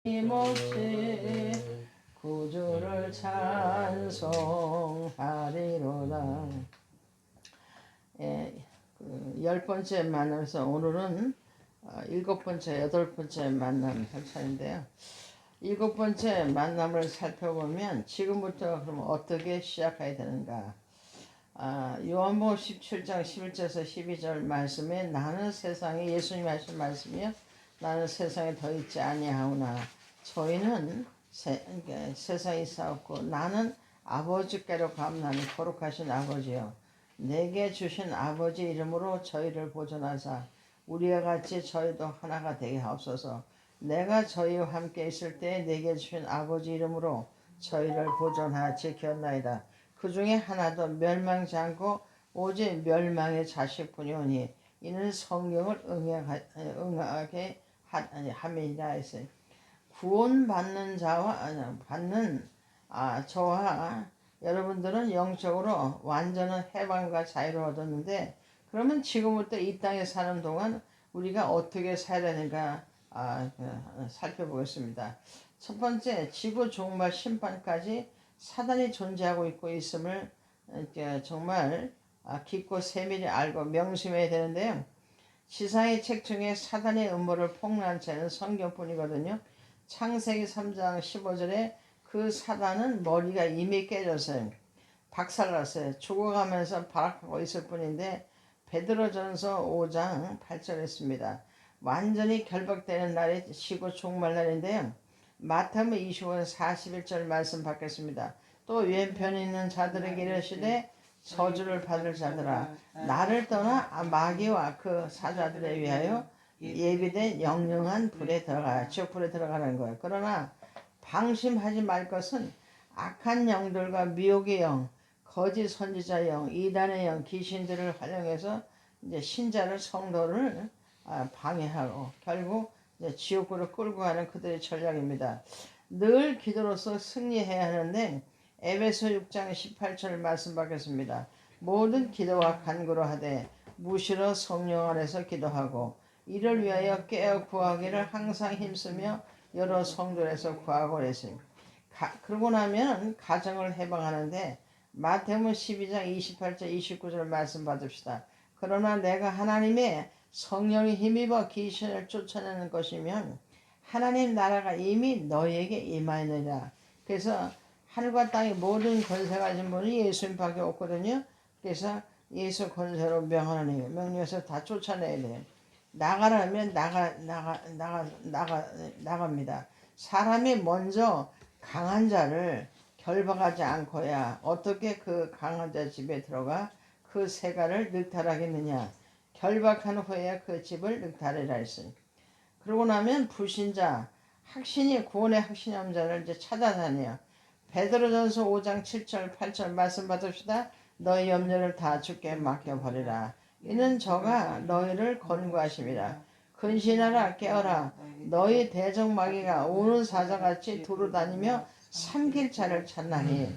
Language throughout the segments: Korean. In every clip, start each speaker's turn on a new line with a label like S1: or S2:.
S1: 힘없이 구주를 찬송하리로다. 예, 열 번째 만남에서 오늘은 일곱 번째, 여덟 번째 만남 할 차인데요. 일곱 번째 만남을 살펴보면 지금부터 그럼 어떻게 시작해야 되는가? 요한복음 17장 11절에서 12절 말씀에 나는 세상에, 예수님 하신 말씀이요, 나는 세상에 더 있지 아니하오나 저희는 세상에 있사옵고 나는 아버지께로 감나니 거룩하신 아버지요 내게 주신 아버지 이름으로 저희를 보존하사 우리와 같이 저희도 하나가 되게 하옵소서. 내가 저희와 함께 있을 때 내게 주신 아버지 이름으로 저희를 보존하여 지켰나이다. 그 중에 하나도 멸망치 않고 오직 멸망의 자식뿐이오니 이는 성경을 응하게 함이라 했어요. 구원받는 자와 저와 여러분들은 영적으로 완전한 해방과 자유를 얻었는데, 그러면 지금부터 이 땅에 사는 동안 우리가 어떻게 살아야 되는가 살펴보겠습니다. 첫 번째, 지구 종말 심판까지 사단이 존재하고 있음을 정말 깊고 세밀히 알고 명심해야 되는데요. 지상의 책 중에 사단의 음모를 폭로한 채는 성경뿐이거든요. 창세기 3장 15절에 그 사단은 머리가 이미 깨졌어요. 박살났어요. 죽어가면서 발악하고 있을 뿐인데 베드로전서 5장 8절에 있습니다. 완전히 결박되는 날이 지구 종말 날인데요. 마태복음 25장 41절 말씀 받겠습니다. 또 왼편에 있는 자들에게 이르시되 저주를 받을 자들아 나를 떠나 마귀와 그 사자들에 위하여 예비된 영영한 불에 들어가, 지옥불에 들어가는 거예요. 그러나 방심하지 말 것은 악한 영들과 미혹의 영, 거짓 선지자 영, 이단의 영, 귀신들을 활용해서 이제 신자를, 성도를 방해하고 결국 이제 지옥으로 끌고 가는 그들의 전략입니다. 늘 기도로서 승리해야 하는데 에베소 6장 18절 말씀 받겠습니다. 모든 기도와 간구로 하되 무시로 성령 안에서 기도하고 이를 위하여 깨어 구하기를 항상 힘쓰며 여러 성도에서 구하고 그랬습니다. 그러고 나면 가정을 해방하는데 마태복음 12장 28절 29절 말씀 받읍시다. 그러나 내가 하나님의 성령이 힘입어 귀신을 쫓아내는 것이면 하나님 나라가 이미 너희에게 임하느니라. 그래서 하늘과 땅의 모든 권세 가진 분이 예수님밖에 없거든요. 그래서 예수 권세로 명하노니 명령해서 다 쫓아내야 돼요. 나가라면 나갑니다. 사람이 먼저 강한 자를 결박하지 않고야 어떻게 그 강한 자 집에 들어가 그 세가를 늑탈하겠느냐. 결박한 후에 그 집을 늑탈이라 했어요. 그러고 나면 불신자, 확신이 구원의 확신이 없는 자를 이제 찾아다녀요. 베드로전서 5장 7절 8절 말씀 받읍시다. 너희 염려를 다 주께 맡겨버리라. 이는 저가 너희를 권고하심이라. 근신하라 깨어라. 너희 대적마귀가 우는 사자같이 두루다니며 삼킬 자를 찾나니.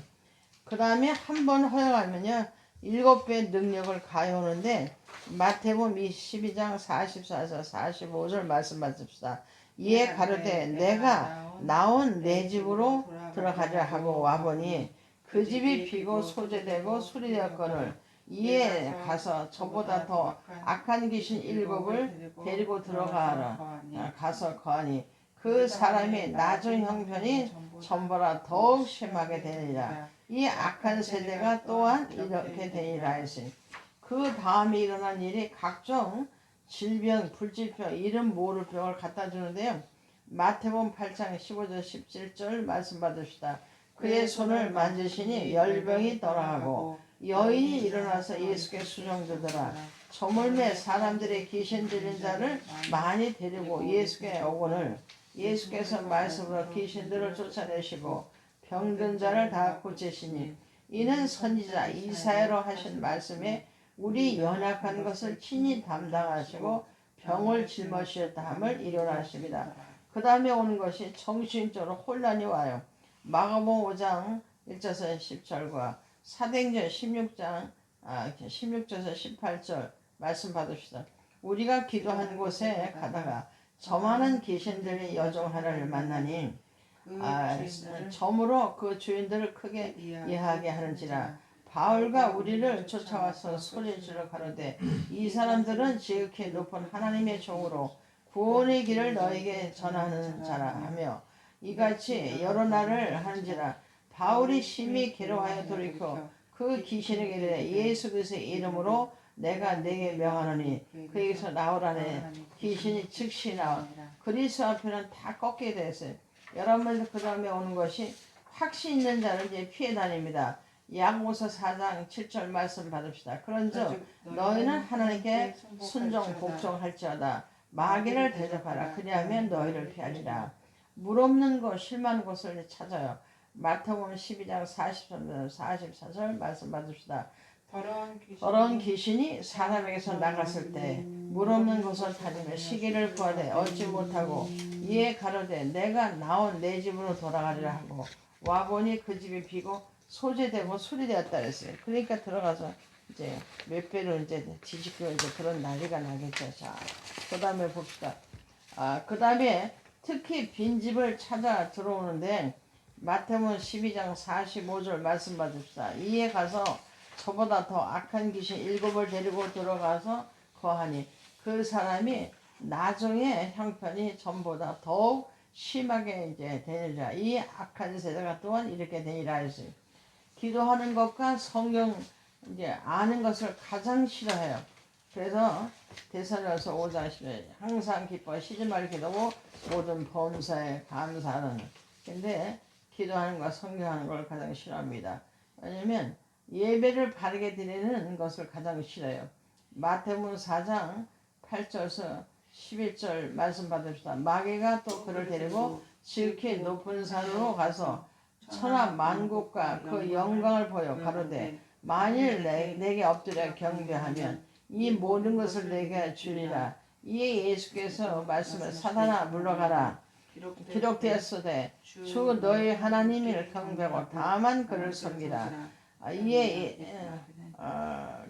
S1: 그 다음에 한 번 허용하면요 7배의 능력을 가해오는데 마태복음 22장 44에서 45절 말씀 받읍시다. 이에 가로되 내가 나온 내 집으로 들어가려 하고 와보니 그 집이 비고 소재되고 수리되었거늘 이에 가서 저보다 더 악한 귀신 7을 데리고 들어가라. 가서 거하니 그 사람이 나중 형편이 전보다 더욱 심하게 되리라. 이 악한 세대가 또한 이렇게 되리라 했으니 그 다음에 일어난 일이 각종 질병, 불질병, 이름 모를 병을 갖다 주는데요. 마태복음 8장 15절 17절 말씀 받읍시다. 그의 손을 만지시니 열병이 떠나가고 여인이 일어나서 예수께 수종드더라. 저물매 사람들의 귀신 들린 자를 많이 데리고 예수께 오거늘 예수께서 말씀으로 귀신들을 쫓아내시고 병든 자를 다 고치시니 이는 선지자 이사야로 하신 말씀에 우리 연약한 것을 친히 담당하시고 병을 짊어지셨다 함을 일어나십니다. 그 다음에 오는 것이 정신적으로 혼란이 와요. 마가복음 5장 1절에서 10절과 사도행전 16장 16절에서 18절 말씀 받읍시다. 우리가 기도한 곳에 가다가 저 많은 귀신들이 여종 하나를 만나니 점으로 그 주인들을 크게 이해하게 하는지라. 바울과 우리를 쫓아와서 소리질러 가로되 이 사람들은 지극히 높은 하나님의 종으로 구원의 길을 너에게 전하는 자라 하며 이같이 여러 날을 하는지라. 바울이 심히 괴로워하여 돌이켜 그 귀신에게 이르되 예수 그리스도의 이름으로 내가 내게 명하노니 그에게서 나오라네. 귀신이 즉시 나와 그리스도 앞에는 다 꺾게 되었어요. 여러분들 그 다음에 오는 것이 확신 있는 자를 이제 피해 다닙니다. 야고보서 4장 7절 말씀 받읍시다. 그런즉 너희는 하나님께 순종 복종할지어다. 마귀를 대적하라. 그리하면 너희를 피하리라. 물 없는 곳 실망한 곳을 찾아요. 마태복음 12장 43절 44절 말씀 받읍시다. 더러운 귀신이 사람에게서 나갔을 때 물 없는 곳을 다니며 시기를 구하되 얻지 못하고 이에 가로되 내가 나온 내 집으로 돌아가리라 하고 와보니 그 집이 비고 소재되고 수리되었다 그랬어요. 그러니까 들어가서 이제 몇 배로 이제 뒤집고 이제 그런 난리가 나겠죠. 자, 그 다음에 봅시다. 그 다음에 특히 빈집을 찾아 들어오는데 마태복음 12장 45절 말씀 받읍시다. 이에 가서 저보다 더 악한 귀신 7을 데리고 들어가서 거하니 그 사람이 나중에 형편이 전보다 더욱 심하게 이제 되느니라. 이 악한 세대가 또한 이렇게 되니라 했어요. 기도하는 것과 성경 이제 아는 것을 가장 싫어해요. 그래서 데살로니가서 5장 10절 항상 기뻐 쉬지 말고 기도하고 모든 범사에 감사하는. 근데 기도하는 것과 성경하는 걸 가장 싫어합니다. 왜냐면 예배를 바르게 드리는 것을 가장 싫어요. 마태복음 4장 8절에서 11절 말씀 받읍시다. 마귀가 또 그를 데리고 지극히 높은 산으로 가서 천하 만국과 그 영광을 보여 가로되 만일 내게 엎드려 경배하면 이 모든 것을 내게 주리라. 이에 예수께서 말씀을 사단아 물러가라. 기록되었으되 주 너희 하나님을 경배하고 다만 그를 섬기라. 이에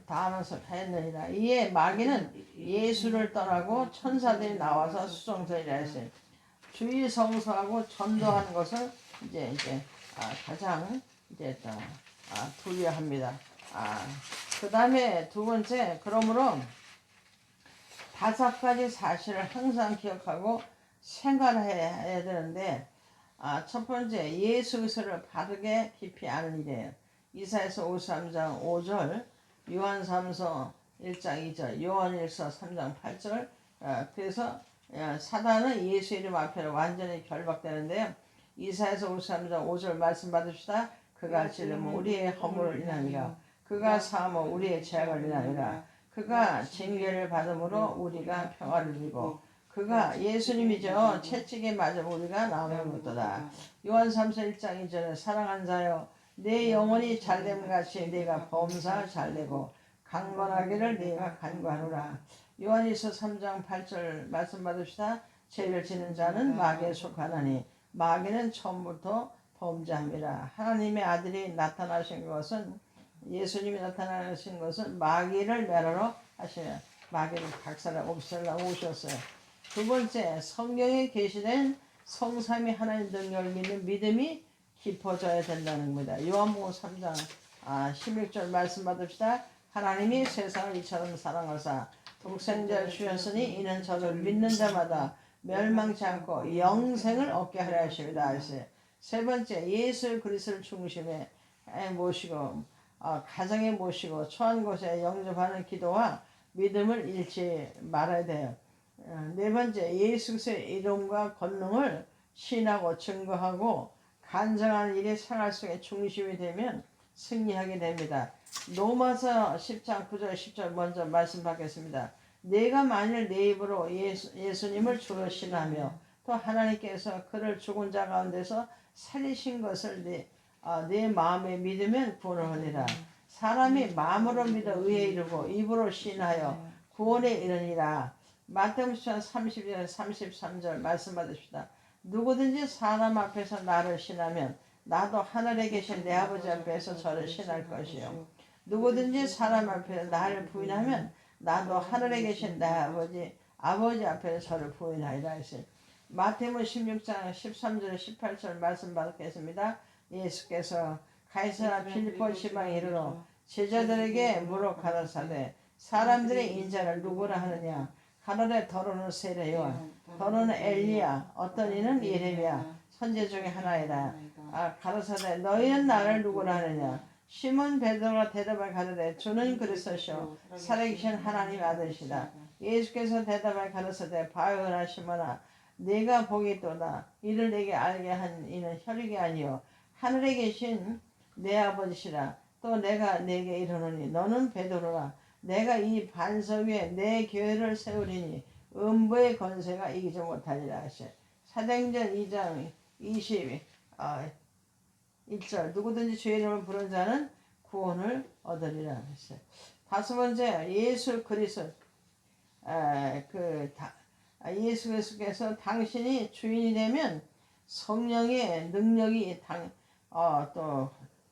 S1: 다하면서 하였느니라. 이에 마귀는 예수를 떠나고 천사들이 나와서 수종설이라 했어요. 주의 성수하고 전도하는 것을 이제 가장 이제 두려워합니다. 그 다음에 두 번째, 그러므로 5가지 사실을 항상 기억하고 생활해야 되는데, 첫 번째, 예수 그리스도를 바르게 깊이 아는 일이에요. 이사야서 53장 5절, 요한삼서 1장 2절, 요한일서 3장 8절. 그래서 사단은 예수 이름 앞에 완전히 결박되는데요. 이사야서 53장 5절 말씀 받읍시다. 그가 찌르면 우리의 허물을 인하니라. 그가 사하면 우리의 죄악을 인하니라. 그가 징계를 받음으로 우리가 평화를 누리고 그가 예수님이죠. 채찍에 맞으면 우리가 나음을 얻도다. 요한 3서 1장 2절에 사랑한 자여 내 영혼이 잘됨 같이 내가 범사 잘되고 강건하기를 내가 간구하노라. 요한일서 3장 8절 말씀 받읍시다. 죄를 지는 자는 마귀에 속하나니 마귀는 처음부터 범죄함이라. 하나님의 아들이 나타나신 것은 예수님이 나타나신 것은 마귀를 멸하러 하시며 마귀를 박살내고 없애려고 오셨어요. 두 번째, 성경에 계시된 성삼위 하나님 능력을 믿는 믿음이 깊어져야 된다는 겁니다. 요한복음 3장 16절 말씀 받읍시다. 하나님이 세상을 이처럼 사랑하사 독생자를 주셨으니 이는 저를 믿는 자마다 멸망치 않고 영생을 얻게 하려 하십니다. 세 번째, 예수 그리스도를 중심에 모시고 가정에 모시고 처한 곳에 영접하는 기도와 믿음을 잃지 말아야 돼요. 네 번째, 예수 그리스도의 이름과 권능을 신하고 증거하고 간증하는 일이 생활 속에 중심이 되면 승리하게 됩니다. 로마서 10장 9절 10절 먼저 말씀 받겠습니다. 내가 만일 내 입으로 예수님을 주로 신하며 또 하나님께서 그를 죽은 자 가운데서 살리신 것을 내 마음에 믿으면 구원을 얻으리라. 사람이 마음으로 믿어 의에 이르고 입으로 신하여 구원에 이르니라. 마태복음 30절 33절 말씀 받으십시다. 누구든지 사람 앞에서 나를 신하면 나도 하늘에 계신 내 아버지 앞에서 저를 신할 것이요. 누구든지 사람 앞에서 나를 부인하면 나도 하늘에 계신 내 아버지 아버지 앞에서 저를 부인하리라 했어요. 마태복음 16장 13절 18절 말씀 받겠습니다. 예수께서 가이사라 필리포 지방에 이르러 제자들에게 물어 가라사대 사람들의 인자를 누구라 하느냐 가로되 더러는 세례요한 더러는 엘리야 어떤 이는 예레미야 선지 중에 하나이라. 가라사대 너희는 나를 누구라 하느냐 시몬 베드로가 대답하여 가로되 주는 그리스도시요 살아계신 하나님 아들이시다. 예수께서 대답하여 가라사대 바요나 시몬아 내가 복이 있도다. 이를 내게 알게 한 이는 혈육이 아니요 하늘에 계신 내 아버지시라. 또 내가 내게 이르노니 너는 베드로라. 내가 이 반석 위에 내 교회를 세우리니 음부의 권세가 이기지 못하리라 하시오. 사도행전 2장 21절 누구든지 주의 이름을 부른 자는 구원을 얻으리라 했어요. 다섯 번째 예수 그리스도 예수 그리스도께서 당신이 주인이 되면 성령의 능력이 또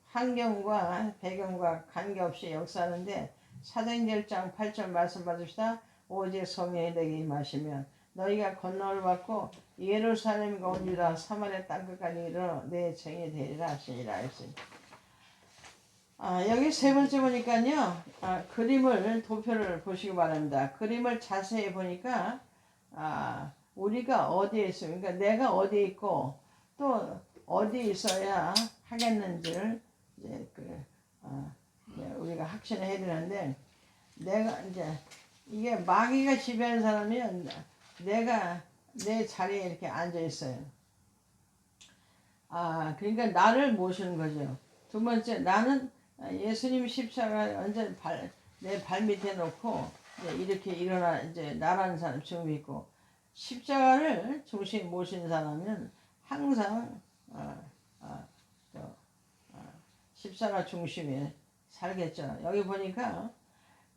S1: 환경과 배경과 관계없이 역사하는데 사도행전 1장 8절 말씀 받읍시다. 오직 성령이 내게 임하시면 너희가 권능을 받고 예루살렘과 온 유다 사마리아 땅끝까지 이르러 내 증인이 되리라 하시니라 했습니다. 여기 세 번째 보니까요. 그림을 도표를 보시기 바랍니다. 그림을 자세히 보니까 우리가 어디에 있습니까? 그러니까 내가 어디에 있고 또 어디에 있어야 하겠는지를 이제 우리가 확신해야 되는데 내가 이제 이게 마귀가 지배하는 사람이면 내가 내 자리에 이렇게 앉아 있어요. 그러니까 나를 모시는 거죠. 두 번째 나는 예수님 십자가 완전 내 발 밑에 놓고 이렇게 일어나 이제 나라는 사람 중심이 있고 십자가를 중심에 모신 사람은 항상 십자가 중심에 살겠죠. 여기 보니까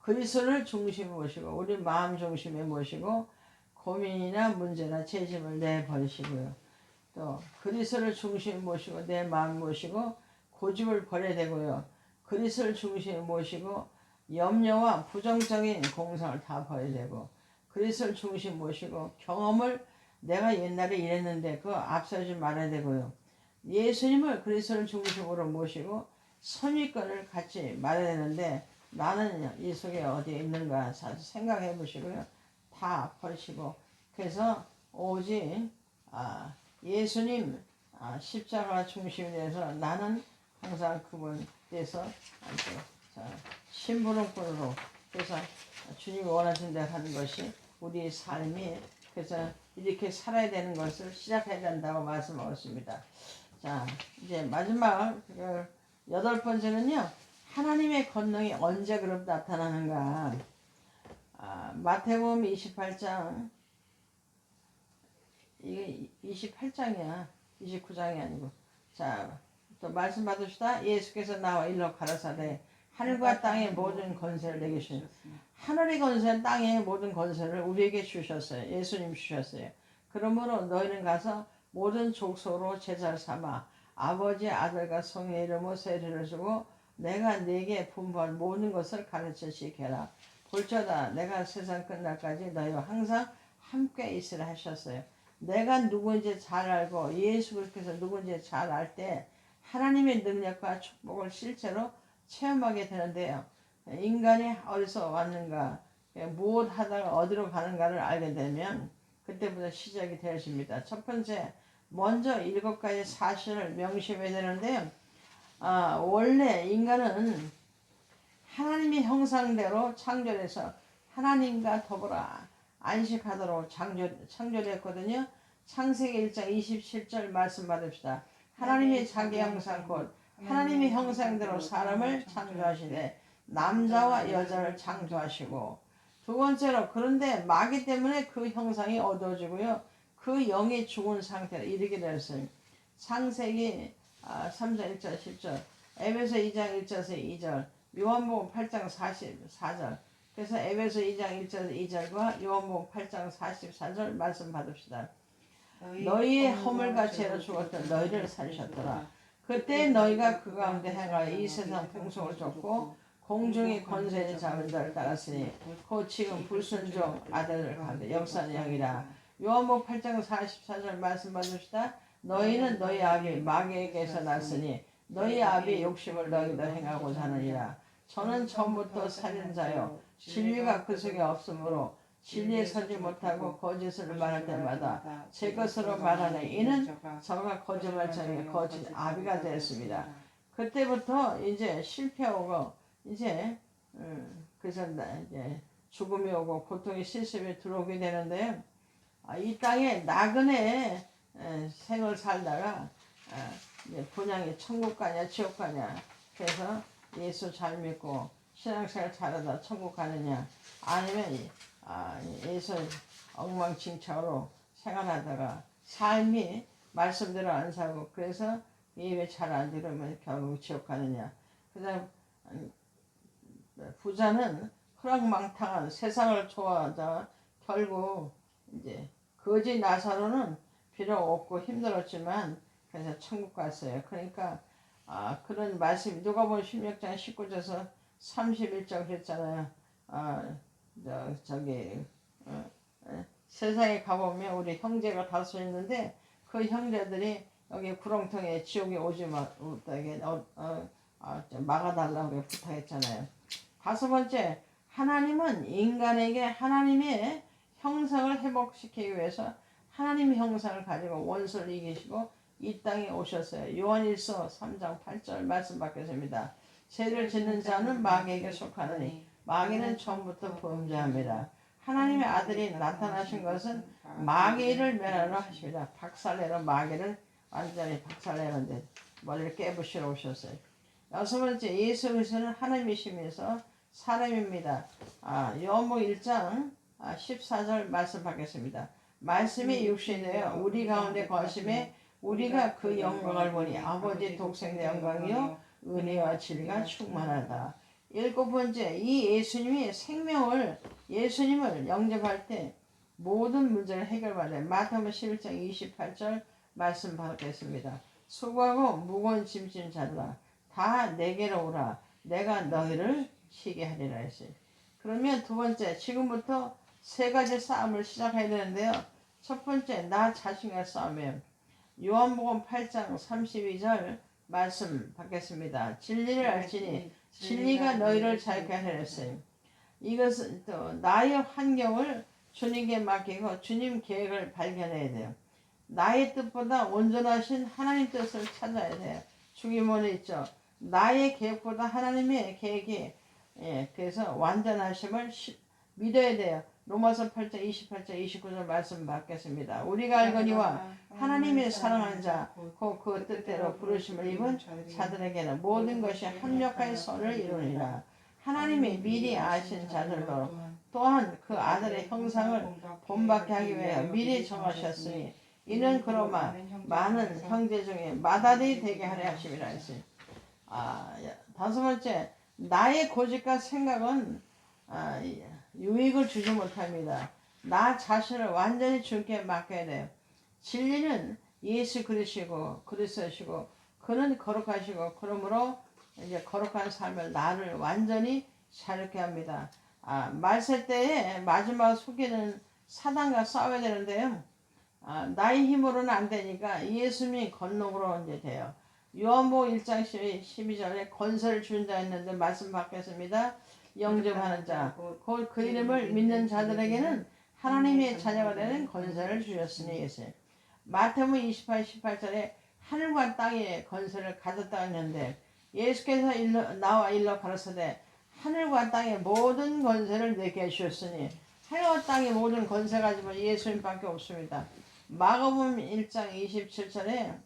S1: 그리스도를 중심에 모시고 우리 마음 중심에 모시고 고민이나 문제나 죄짐을 내버리시고요. 또 그리스도를 중심에 모시고 내 마음 모시고 고집을 버려야 되고요. 그리스도를 중심에 모시고 염려와 부정적인 공상을 다 버려야 되고 그리스도를 중심에 모시고 경험을 내가 옛날에 이랬는데 그거 앞서지 말아야 되고요. 예수님을 그리스도를 중심으로 모시고 선입견을 갖지 말아야 되는데 나는 이 속에 어디에 있는가 생각해 보시고요. 다 버리시고 그래서 오직 예수님 십자가 중심이 돼서 나는 항상 그분께서 심부름꾼으로 그래서 주님이 원하신 대로 하는 것이 우리의 삶이 그래서 이렇게 살아야 되는 것을 시작해야 된다고 말씀하셨습니다. 자 이제 마지막 여덟 번째는요. 하나님의 권능이 언제 그럼 나타나는가. 마태복음 28장 이게 28장이야. 29장이 아니고. 자, 또 말씀 받읍시다. 예수께서 나와 일러 가라사대 하늘과 땅의 모든 권세를 내게 주셨어요. 하늘의 권세, 땅의 모든 권세를 우리에게 주셨어요. 예수님 주셨어요. 그러므로 너희는 가서 모든 족속으로 제자를 삼아 아버지 아들과 성령의 이름으로 세례를 주고 내가 네게 분부한 모든 것을 가르치시게 하라. 볼지어다 내가 세상 끝날까지 너희와 항상 함께 있으라 하셨어요. 내가 누구인지 잘 알고 예수 그리스도께서 누구인지 잘 알 때 하나님의 능력과 축복을 실제로 체험하게 되는데요. 인간이 어디서 왔는가 무엇 하다가 어디로 가는가를 알게 되면 그때부터 시작이 되었습니다. 첫 번째 먼저 7가지 사실을 명심해야 되는데요. 원래 인간은 하나님의 형상대로 창조해서 하나님과 더불어 안식하도록 창조했거든요. 창세기 1장 27절 말씀 받읍시다. 하나님이 자기 형상 곧 하나님의 형상대로 사람을 창조하시되 남자와 여자를 창조하시고 두 번째로 그런데 마귀 때문에 그 형상이 어두워지고요. 그 영이 죽은 상태로 이르게 되었어요. 창세기 3장 1절 10절 에베소 2장 1절에서 2절 요한복음 8장 44절 그래서 에베소 2장 1절 2절과 요한복음 8장 44절 말씀 받읍시다. 너희의 허물과 죄로 죽었던 너희를 살리셨더라. 그때 너희가 그 가운데 행하여 이 세상 풍속을 쫓고 공중의 권세를 잡은 자를 따랐으니 곧 지금 불순종 아들을 가되 역사는 영이라. 요한복음 8장 44절 말씀 받으시다. 너희는 너희 아비 마귀에게서 났으니 너희 아비의 욕심을 너희도 행하고자 하느니라. 저는 처음부터 살인자요 진리가 그 속에 없으므로 진리에 서지 못하고 거짓을 말할 때마다 제 것으로 말하네. 이는 저가 거짓말쟁이 거짓 아비가 되었습니다. 그때부터 이제 실패하고 이제 그래서 이제 죽음이 오고 고통의 실습에 들어오게 되는데요. 이 땅에 나그네 생을 살다가 이제 본향이 천국 가냐 지옥 가냐. 그래서 예수 잘 믿고 신앙생활 잘하다 천국 가느냐 아니면 예수 엉망진창으로 생활하다가 삶이 말씀대로 안 살고 그래서 예배 잘 안 들으면 결국 지옥 가느냐. 그다음 부자는 허락망탕한 세상을 좋아하다 결국 이제 거지 나사로는 비록 없고 힘들었지만 그래서 천국 갔어요. 그러니까 그런 말씀이 누가복음 16장 19절에서 31절 했잖아요. 세상에 가보면 우리 형제가 다섯 있는데 그 형제들이 여기 구렁텅이에 지옥에 오지 못하게 막아달라고 부탁했잖아요. 다섯 번째, 하나님은 인간에게 하나님의 형상을 회복시키기 위해서 하나님의 형상을 가지고 원수를 이기시고 이 땅에 오셨어요. 요한일서 3장 8절 말씀 받겠습니다. 죄를 짓는 자는 마귀에게 속하느니 마귀는 처음부터 범죄합니다. 하나님의 아들이 나타나신 것은 마귀를 멸하러 하십니다. 박살내러 마귀를 완전히 박살내는데 머리를 깨부시러 오셨어요. 여섯 번째, 예수 그리스도는 하나님이시면서 사람입니다. 요한복음 1장 14절 말씀 받겠습니다. 말씀이 육신이 되어 우리 가운데 거하심에 우리가 그 영광을 보니 아버지 독생의 영광이요 은혜와 진리가 충만하다. 일곱 번째, 이 예수님을 영접할 때 모든 문제를 해결받아요. 마태복음 11장 28절 말씀 받겠습니다. 수고하고 무거운 짐진 자들아 다 내게로 오라 내가 너희를 쉬게 하리라 했어요. 그러면 두 번째, 지금부터 세 가지 싸움을 시작해야 되는데요. 첫 번째, 나 자신과 싸움이에요. 요한복음 8장 32절 말씀 받겠습니다. 진리를 알지니 진리가 너희를 자유케 하리라 했어요. 이것은 또 나의 환경을 주님께 맡기고 주님 계획을 발견해야 돼요. 나의 뜻보다 온전하신 하나님 뜻을 찾아야 돼요. 주기문에 있죠. 나의 계획보다 하나님의 계획이 그래서 완전하심을 믿어야 돼요. 로마서 8장 28장 29절 말씀 받겠습니다. 우리가 알거니와 하나님의 사랑하는 자 곧 그 뜻대로 부르심을 입은 자들에게는 모든 것이 합력하여 선을 이루니라. 하나님이 미리 아신 자들로 또한 그 아들의 형상을 본받게 하기 위하여 미리 정하셨으니 이는 그로마 많은 형제 중에 맏아들이 되게 하려 하심이라 했어요. 다섯 번째, 나의 고집과 생각은 유익을 주지 못합니다. 나 자신을 완전히 주님께 맡겨야 돼요. 진리는 예수 그리스도시고 그는 거룩하시고 그러므로 이제 거룩한 삶을 나를 완전히 자유케 합니다. 말세 때에 마지막 속에는 사단과 싸워야 되는데요. 나의 힘으로는 안 되니까 예수님이 권능으로 이제 돼요. 요한복음 1장 12절에 권세를 주는 자 있는데 말씀 받겠습니다. 영접하는 자, 곧 그 이름을 믿는 자들에게는 하나님의 자녀가 되는 권세를 주셨으니 예수님. 마태복음 28절에 하늘과 땅의 권세를 가졌다 했는데 예수께서 나와 일러 가르치되 하늘과 땅의 모든 권세를 내게 주셨으니 하늘과 땅의 모든 권세 가지고 예수님밖에 없습니다. 마가복음 1장 27절에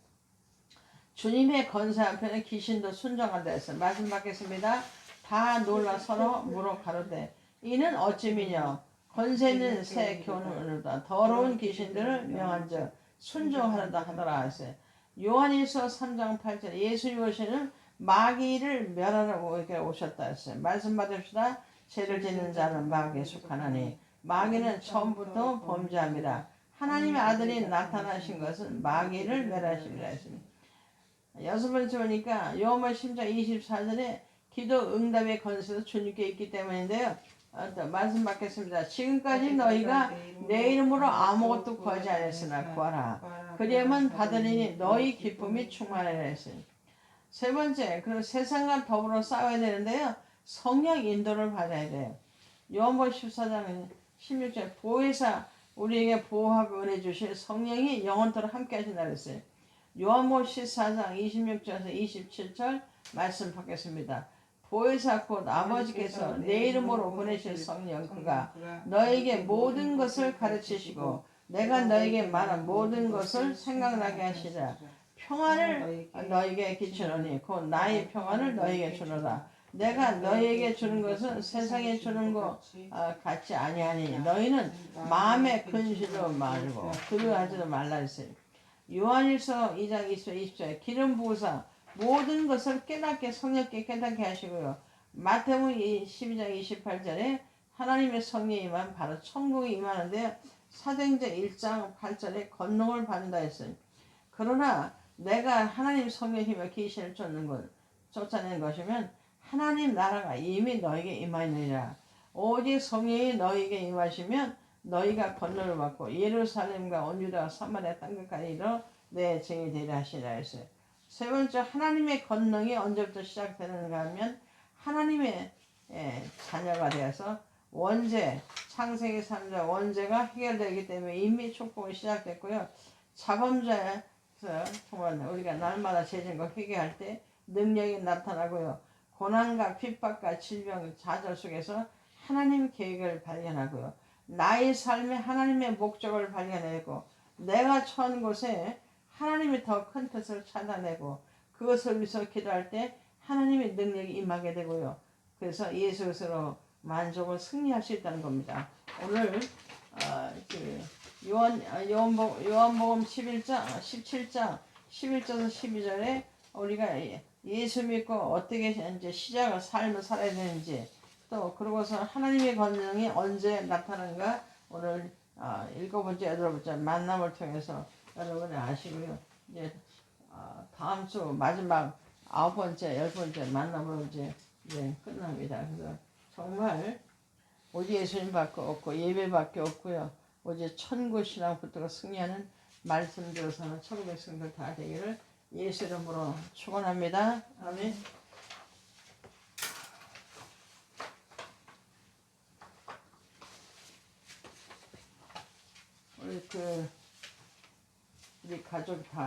S1: 주님의 권세 앞에는 귀신도 순종한다 했어요. 말씀 받겠습니다. 다 놀라 서로 물어 가로되 이는 어찌미냐 권세 있는 새 교훈으로다 더러운 귀신들을 명한즉 순종하려다 하더라 했어요. 요한일서 3장 8절 예수님 오시는 마귀를 멸하라고 이렇게 오셨다 했어요. 말씀 받읍시다. 죄를 짓는 자는 마귀에 속하나니 마귀는 처음부터 범죄함이라. 하나님의 아들이 나타나신 것은 마귀를 멸하심이라 했습니다. 여섯 번째 보니까 요한복음 10장 24절에 기도 응답의 권세도 주님께 있기 때문인데요. 말씀 받겠습니다. 지금까지 너희가 내 이름으로 아무것도 구하지 않았으나 구하라. 그리하면 받으리니 너희 기쁨이 충만하리라 했어요. 세 번째, 그 세상과 더불어 싸워야 되는데요. 성령 인도를 받아야 돼요. 요한복음 14장 16절 보혜사 우리에게 보호하고 은혜 주실 성령이 영원토록 함께 하신다 그랬어요. 요한복음 14장 26절에서 27절 말씀 받겠습니다. 보혜사 곧 아버지께서 내 이름으로 보내실 성령 그가 너에게 모든 것을 가르치시고 내가 너에게 말한 모든 것을 생각나게 하시라. 평안을 너에게 끼치노니 곧 나의 평안을 너에게 주노라. 내가 너에게 주는 것은 세상에 주는 것 같지 아니하니 너희는 마음에 근심도 말고 두려워하지도 말라 했어요. 요한일서 2장 20절에 기름 부으사 모든 것을 깨닫게 성령께 깨닫게 하시고요. 마태복음 12장 28절에 하나님의 성령이 임하면 바로 천국이 임하는데요. 사도행전 1장 8절에 권능을 받는다 했어요. 그러나 내가 하나님 성령의 힘에 귀신을 쫓아내는 것이면 하나님 나라가 이미 너에게 임하느니라. 오직 성령이 너에게 임하시면 너희가 권능을 받고 예루살렘과 온 유다와 사마리아 땅끝까지 이르러 내 증인이 되리라 하시라 했어요. 세 번째, 하나님의 권능이 언제부터 시작되는가 하면 하나님의 자녀가 되어서 원죄, 창세기 3장 원죄가 해결되기 때문에 이미 축복이 시작됐고요. 자범죄에서 정말 우리가 날마다 죄진거 회개할 때 능력이 나타나고요. 고난과 핍박과 질병, 좌절 속에서 하나님 계획을 발견하고요. 나의 삶에 하나님의 목적을 발견하고 내가 처한 곳에 하나님이 더 큰 뜻을 찾아내고 그것을 위해서 기도할 때 하나님의 능력이 임하게 되고요. 그래서 예수 그리스도로 만족을 승리할 수 있다는 겁니다. 오늘 요한복음 17장 11절에서 12절에 우리가 예수 믿고 어떻게 이제 삶을 살아야 되는지 또 그러고서 하나님의 권능이 언제 나타나는가 오늘 7번째, 8번째 만남을 통해서 여러분이 아시고요. 이제 다음 주 마지막 9번째, 10번째 만남으로 이제 끝납니다. 그래서 정말 오직 예수님밖에 없고 예배밖에 없고요. 오직 천국 신앙부터 승리하는 말씀 들어서는 천국 백성들 다 되기를 예수 이름으로 축원합니다. 아멘. 우리 가족 다